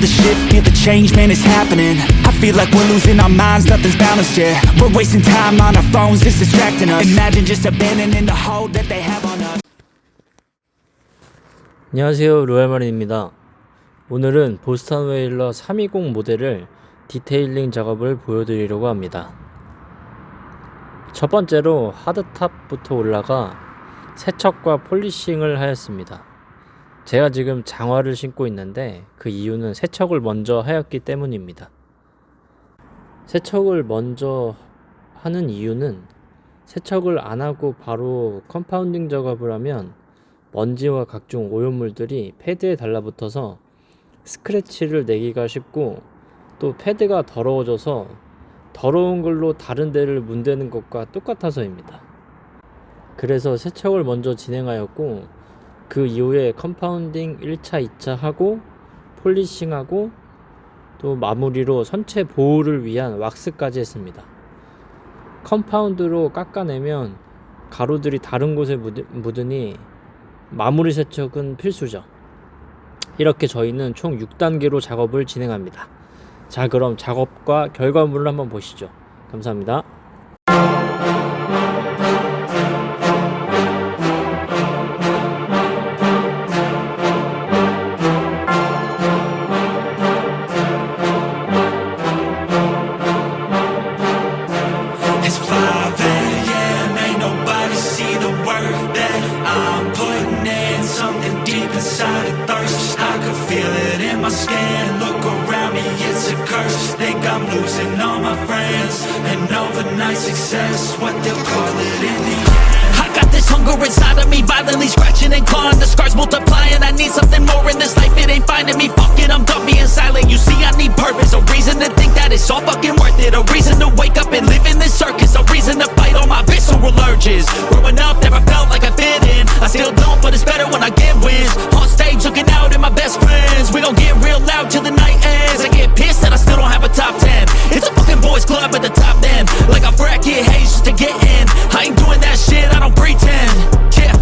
shift, feel the change, man, it's happening. I feel like we're losing our minds, nothing's balanced, yeah. We're wasting time on our phones, it's distracting us. Imagine just abandoning the hold that they have on us. 안녕하세요, 로얄마린입니다. 오늘은 보스턴 웨일러 320 모델을 디테일링 작업을 보여드리려고 합니다. 첫 번째로 하드탑부터 올라가 세척과 폴리싱을 하였습니다. 제가 지금 장화를 신고 있는데 그 이유는 세척을 먼저 하였기 때문입니다. 세척을 먼저 하는 이유는 세척을 안 하고 바로 컴파운딩 작업을 하면 먼지와 각종 오염물들이 패드에 달라붙어서 스크래치를 내기가 쉽고 또 패드가 더러워져서 더러운 걸로 다른 데를 문대는 것과 똑같아서입니다. 그래서 세척을 먼저 진행하였고 그 이후에 컴파운딩 1차, 2차 하고 폴리싱하고 또 마무리로 선체 보호를 위한 왁스까지 했습니다. 컴파운드로 깎아내면 가루들이 다른 곳에 묻으니 마무리 세척은 필수죠. 이렇게 저희는 총 6단계로 작업을 진행합니다. 자, 그럼 작업과 결과물을 한번 보시죠. 감사합니다. It's 5 a.m. Ain't nobody see the work that I'm putting in. Something deep inside a thirst. I can feel it in my skin. Look around me, it's a curse. Think I'm losing all my friends. And overnight success, what they'll call it in the end. I got this hunger inside of me, violently scratching and clawing. The scars multiplying. I need something more in this life. It ain't finding me. Fuck it, I'm done being silent. You see, I need purpose. A reason to think that it's all fucking worth it. A reason to wake up and live in this circus. A reason to fight all my visceral urges. Growing up, never felt like I fit in. I still don't, but it's better when I get wins. On stage, looking out at my best friends. We gon' get real loud till the night ends. I get pissed that I still don't have a top 10. It's a fucking boys club at the top then. Like I bracket haze just to get in. I ain't doing that shit, I don't pretend. Yeah,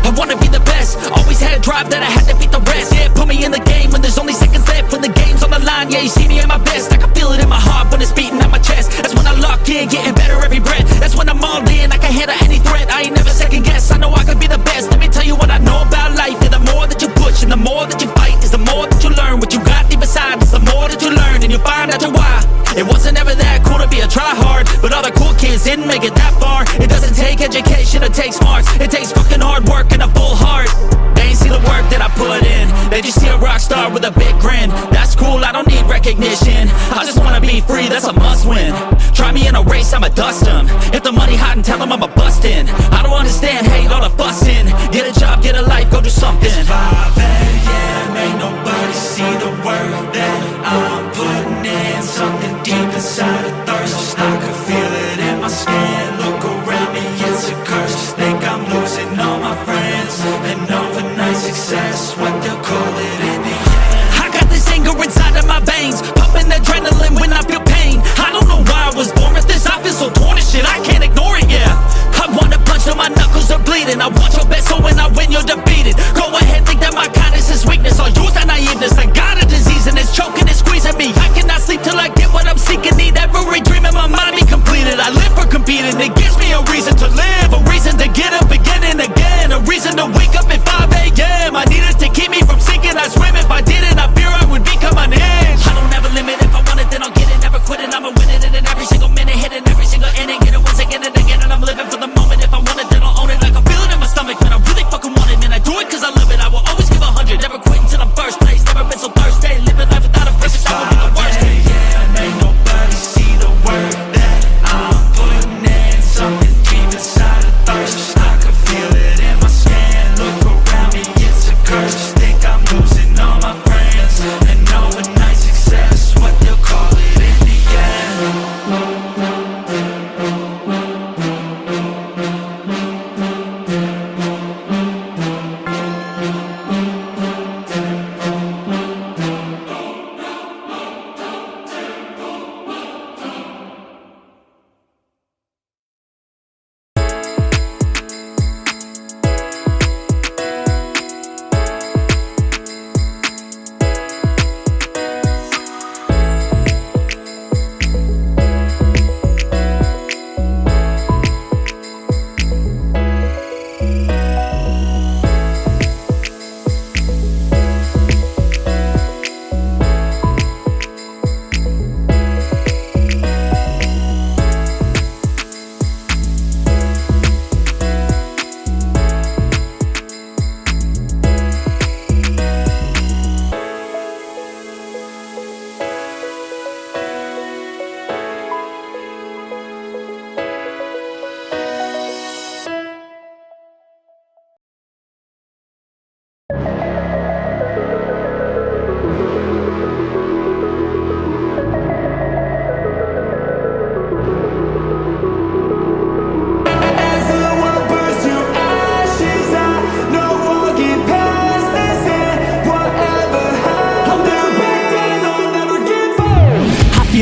I wanna be the best. Always had a drive that I had to beat the rest. Yeah, put me in the game when there's only seconds left. When the game's on the line, yeah, you see me at my best. I can feel it in my heart when it's beating at my chest. That's when I lock in, getting better every breath. That's when I'm all in, I can handle any threat. I ain't never second guess, I know I could be the best. Let me tell you what I know about life. Yeah, the more that you push and the more that you fight is the more that you learn. What you got deep inside is the more that you learn. And you'll find out your why. It wasn't ever that cool to be a try-hard, but all the cool kids didn't make it that far. It doesn't take education, it takes smarts. It takes fucking hard work and a full heart. They ain't see the work that I put in. They just see a rock star with a big grin. That's cool, I don't need recognition. I just wanna be free, that's a must win. Try me in a race, I'ma dust them. If the money hot and tell them I'ma bust in. I don't understand, hate all the fussing. Get a job, get a life, go do something. It's 5 a.m. Ain't nobody see the work that I'm putting in. Something deep inside a thirst. I can feel it in my skin. Look around me, it's a curse. Think I'm losing all my friends. And overnight success, what they'll call it in the end. I got this anger inside of my veins, pumping adrenaline when I feel pain. I don't know why I was born with this. I feel so torn and shit, I can't ignore it, yeah. I wanna punch till my knuckles are bleeding. I want your best, so when I win, you're defeated. Go ahead, think that my kindness is weakness. I'll use that naiveness. I got a disease and it's choking and squeezing me. I cannot sleep till I get what I'm seeking. Need every dream in my mind be completed. I live for competing. It gives me a reason to live, a reason to get up again and again, a reason to wake up at 5 a.m. I need it to keep me from sinking. I swim if I didn't. I fear I would become an inch. I don't ever limit. If I want it, then I'll get it. Never quit it. I'ma win it. And in every single minute, hitting every single inning, get it once again and again. And I'm living for the moment. If I want it, then I'll own it. Like I feel it in my stomach, man. I really fucking want it, man. I do it 'cause I love it. I will always give 100. Never quit until I'm first place. Never been so thirsty. Living life without a purpose, I would be the worst. Yeah, ain't nobody see the work that I'm putting in. Something deep inside a thirst. I can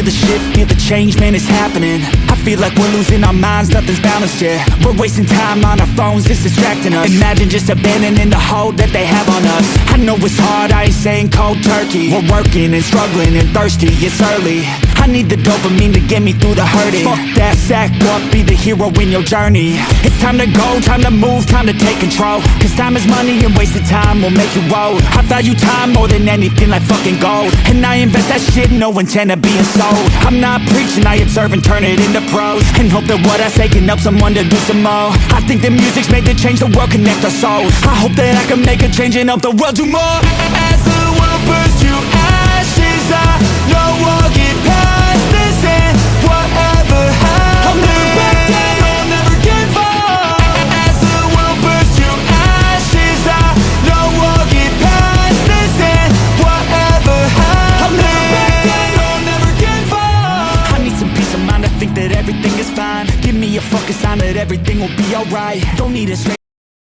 the shift, feel the change, man, it's happening. I feel like we're losing our minds, nothing's balanced, yeah. We're wasting time on our phones, it's distracting us. Imagine just abandoning the hold that they have on us. I know it's hard, I ain't saying cold turkey. We're working and struggling and thirsty, it's early. I need the dopamine to get me through the hurting. Fuck that, sack up, be the hero in your journey. It's time to go, time to move, time to take control. Cause time is money and wasted time will make you old. I value time more than anything like fucking gold. And I invest that shit, no intent of being sold. I'm not preaching, I observe and turn it into prose. And hope that what I say can help someone to do some more. I think that music's made to change the world, connect our souls. I hope that I can make a change and help the world do more. As the world burns to ashes, I know I'll get past this. And whatever happens, I'll never back down, I'll never give up. As the world burns to ashes, I know I'll get past this. And whatever happens, I'll never back down, I'll never give up. I need some peace of mind, I think that everything is fine. Give me a fucking sign that everything will be alright. Don't need a strength